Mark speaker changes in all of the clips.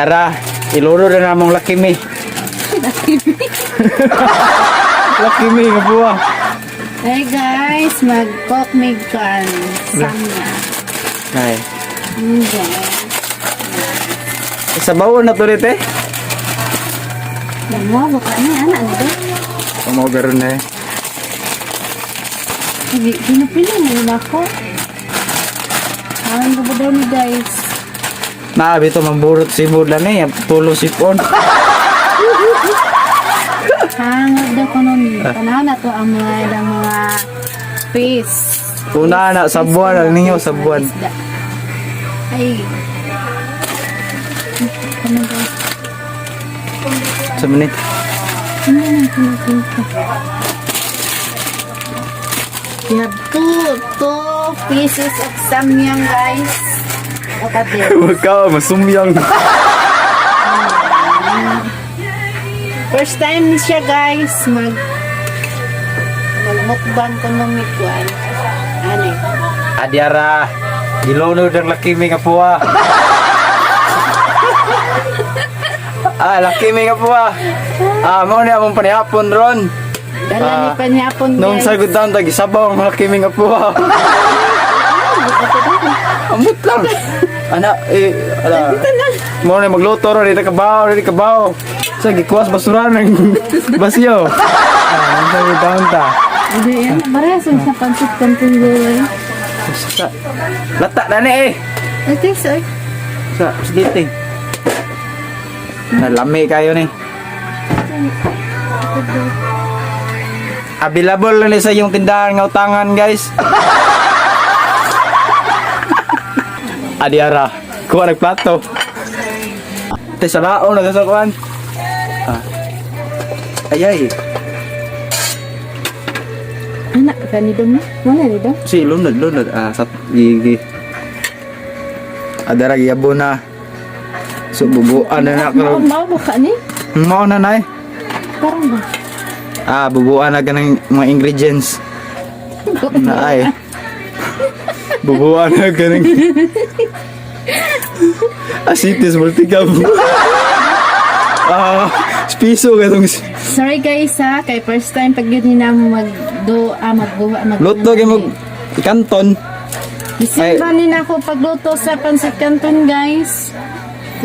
Speaker 1: Adiara, iluro na namong laki mi. Laki mi nga buwa.
Speaker 2: Hey guys, mag-cook mig kan samya.
Speaker 1: Ay.
Speaker 2: Okay.
Speaker 1: Sa bawon na to dito eh.
Speaker 2: Mo baka ni anak ni do.
Speaker 1: Mo garon na eh.
Speaker 2: Pinapili mo ako. Ang ba daw ni guys?
Speaker 1: Naabi to mamburot si Buda ni, tulo sipon.
Speaker 2: Hangad daw ko nun. Panahon na to ang mga fish.
Speaker 1: Una na sa buwan ang ninyo sa buwan.
Speaker 2: Ay. Ano ba?
Speaker 1: Sa manit.
Speaker 2: Ano na pinagpunta? We have two pieces of samyang guys. Okay.
Speaker 1: Huwag ka, masumyang.
Speaker 2: First time ni siya guys magmukbang ko ng mikwan. Ano?
Speaker 1: Adiara, dilunod ang laki mi nga puwa. Laki mi nga puwa. Mo ni among panihapon ron.
Speaker 2: Dala ni panihapon guys.
Speaker 1: Nung sagod down tagi sabaw ang laki mi nga puwa. Amot lang. Ana, ala. Mo ni magluto ron, dito kabaw. Sa gikuas basuran ng basyo. Nung sagod down ta.
Speaker 2: Hindi yan. Marasa sa pansit kantong gulay.
Speaker 1: Lata na ni eh.
Speaker 2: Ito sir.
Speaker 1: Sa sigiting. Nalami kayo ni. Available na sa yung tindahan ng utangan guys. Adiara, kuha nagplato. Ito sa laon na sa kuhan. Ayay.
Speaker 2: Anak ka ni Dong? Wala ni Dong?
Speaker 1: Si lunod. Sa gigi. Adara giyabo na. So bubuan na na.
Speaker 2: Mau ka ni?
Speaker 1: Mao na nay.
Speaker 2: Parang ba?
Speaker 1: Bubuan na ganang mga ingredients. Na ay. Bubuan na ganang. Asitis multicam. Spiso katong.
Speaker 2: Sorry guys ha, kay first time pag yun na magbuha.
Speaker 1: Luto kay mo kanton.
Speaker 2: Isimba ni na ako pagluto sa pansit canton guys.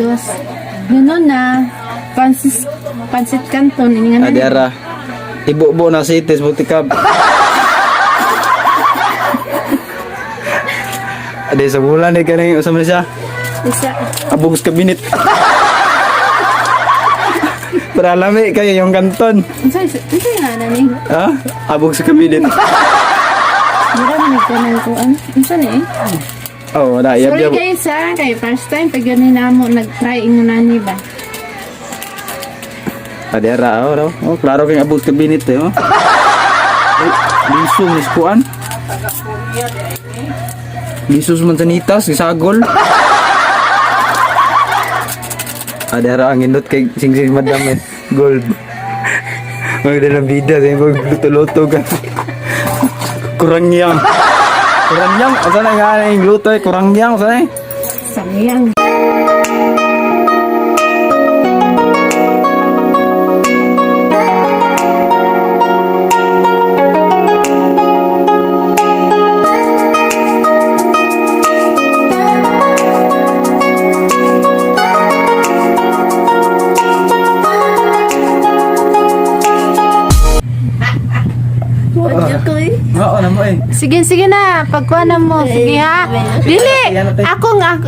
Speaker 2: Tapos, gano'n na. Pansit canton.
Speaker 1: Adiara. Ibubo na asitis multicam. Ade sa bulan ni kanang usam na siya.
Speaker 2: Isa.
Speaker 1: Abog sa kabinet. Para lami kayo yung kanton.
Speaker 2: Isa nga na ni.
Speaker 1: Abog sa kabinet.
Speaker 2: Marami ka ng kuan. Isa na eh.
Speaker 1: Oh, wala.
Speaker 2: Sorry guys ha, kay first time pag yun na mo nag-try ino na ni ba?
Speaker 1: Adera, klaro kang abog sa kabinet eh. Lisong ni kuan. Lisus mantanitas, isagol. Adera ang indot kay sing madam eh. Gold. Magdala ng bida sa yung luto-luto ka. Kurangyang. Asa na nga yung luto eh? Kurangyang, asa na eh?
Speaker 2: Samyang.
Speaker 1: Oo naman eh.
Speaker 2: Sige na, pagkuha na mo. Sige ha. Dili,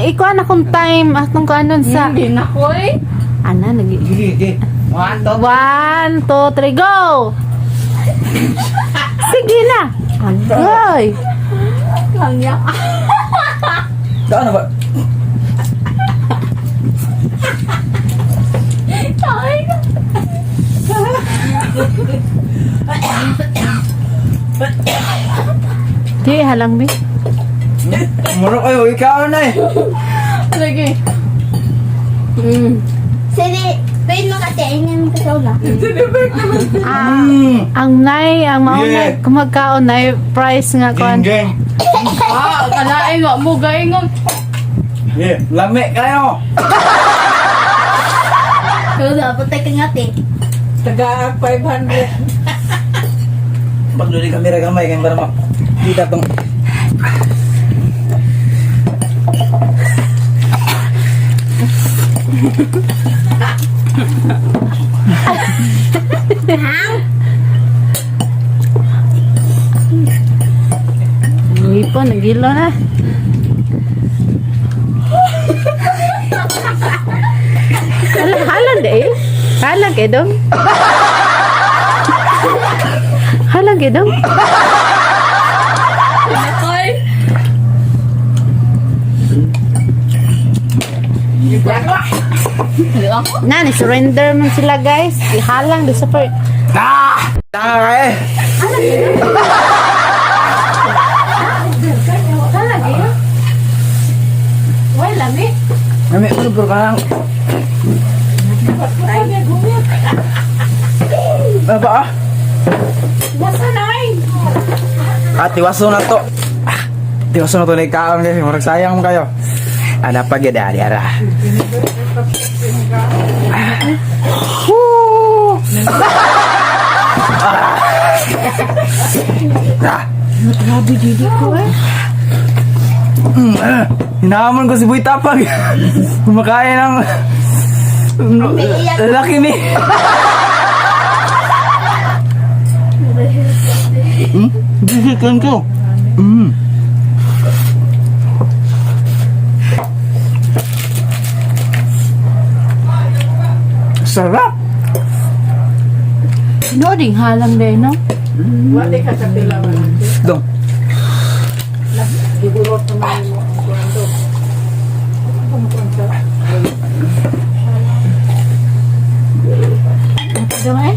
Speaker 2: ikuha na akong time. Atong kuhanon sa... Hindi na ko eh. Ana,
Speaker 1: Sige.
Speaker 2: 1, 2, 3, go! Sige na. Agoy. Kanya.
Speaker 1: Saan na ba?
Speaker 2: Di, halang bi.
Speaker 1: Muro kayo, ikaw na eh.
Speaker 2: Lagi.
Speaker 3: Sige, pwede mo kasi ingin mo sa ula.
Speaker 2: Ang nay, ang maunay, kumagkaon na price nga kon.
Speaker 1: Geng.
Speaker 2: Kalain nga mo gaingon.
Speaker 1: Yeah, lami kayo.
Speaker 3: Kaya dapat tayo kangati.
Speaker 4: Taga 500.
Speaker 1: Pagduli kamera gamay kaya para makita tong
Speaker 2: Hindi po, nagilo na. Halang deh. Halang kayo dong. Halang kayo dong.
Speaker 4: Nakoy.
Speaker 2: Na, ni-surrender man sila guys. Ihalang di sa part.
Speaker 1: eh.
Speaker 2: Why lami?
Speaker 1: Kami bro ka lang. Apa ah?
Speaker 2: Masanay.
Speaker 1: Tiwaso na to. Tiwaso na to na ikaon kasi marag sayang mo kayo. Ada pa gid ari ara.
Speaker 2: Grabe didi ko eh.
Speaker 1: Hinahamon ko si Boy Tapang. Kumakain ng lalaki ni. Bisikan ko. Sarap.
Speaker 2: No, ding halang deh, no?
Speaker 4: Wala ka sa pilawan.
Speaker 1: Dong.
Speaker 4: Gigurot naman mo ang kwento.
Speaker 2: Dong eh?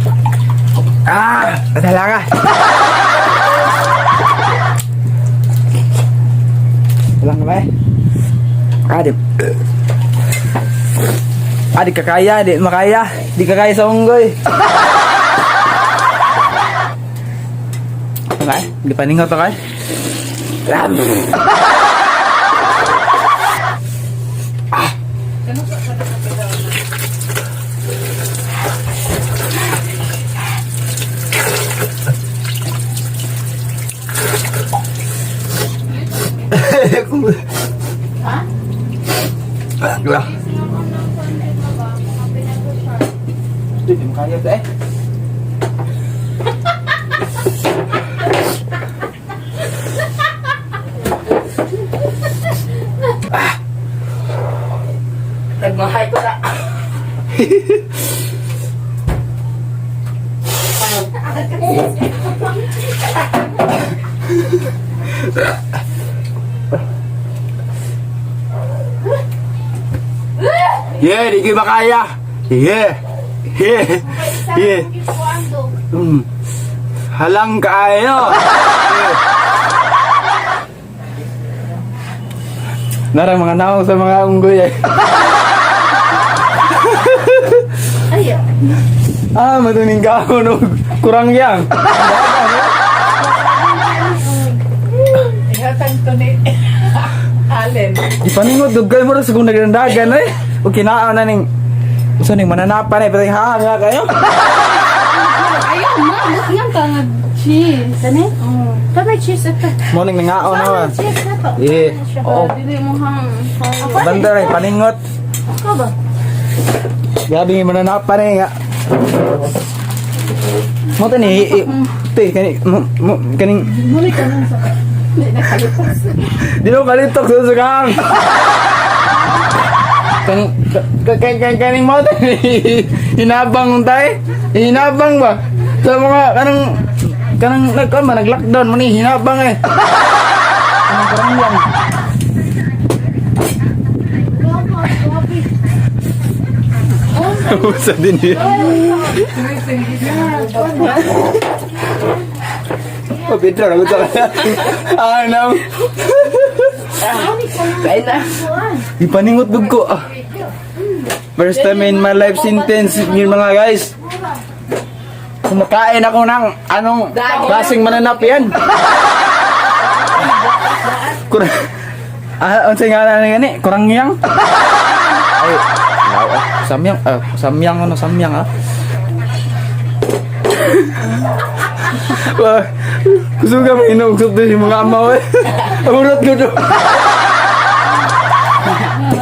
Speaker 1: Nadala ka. Walang na ba eh? Di kakaya, di makaya. Di kakaya sa unggoy. Okay, di paningot to kay. Dua. Di makaya to eh.
Speaker 4: Nagmahay ko na.
Speaker 1: Yeah, di kayo makaya. Yeah. Yeah. Yeah. Halang kaayo. Narang mga naong sa mga unggoy eh. Matuning ka ako no. Kurang yang.
Speaker 4: Ihatang to ni Allen.
Speaker 1: Ipaningot dugay mo rin sa kung nagdandagan eh. O kinaan na ning gusto ning mananapan eh. Patay nga kayo.
Speaker 2: Ayaw, ma. Buti nga ka nga cheese. Ano eh? Kamay cheese ito.
Speaker 1: Morning nangaon na ba?
Speaker 2: Cheese na to.
Speaker 1: Eh. Oo.
Speaker 2: Dili mo hang.
Speaker 1: Banda rin, paningot.
Speaker 2: Ako ba?
Speaker 1: Gabi nga mananapan eh nga. Mo tani te kaning
Speaker 2: Muli ka lang sa... Hindi nakalipas.
Speaker 1: di mo kalitok sa kang. Kaning mo tani hinabang untay. Hinabang ba? Sa mga kanang nag-lockdown mo ni hinabang eh. Kanang karang lang. Usa din yun. Oh, Pedro, nagot sa kanya. Anam.
Speaker 4: Kain na.
Speaker 1: Ipaningot dug ko. First time in my life sentence yun mga guys. Kumakain ako ng anong klaseng mananap yan. Kurang. Unsay nga na ni? Kurang yang. Ay, wow. Samyang, samyang ah. Wah, kusuga may inugsot din yung mga amaw eh. Amurot ko to.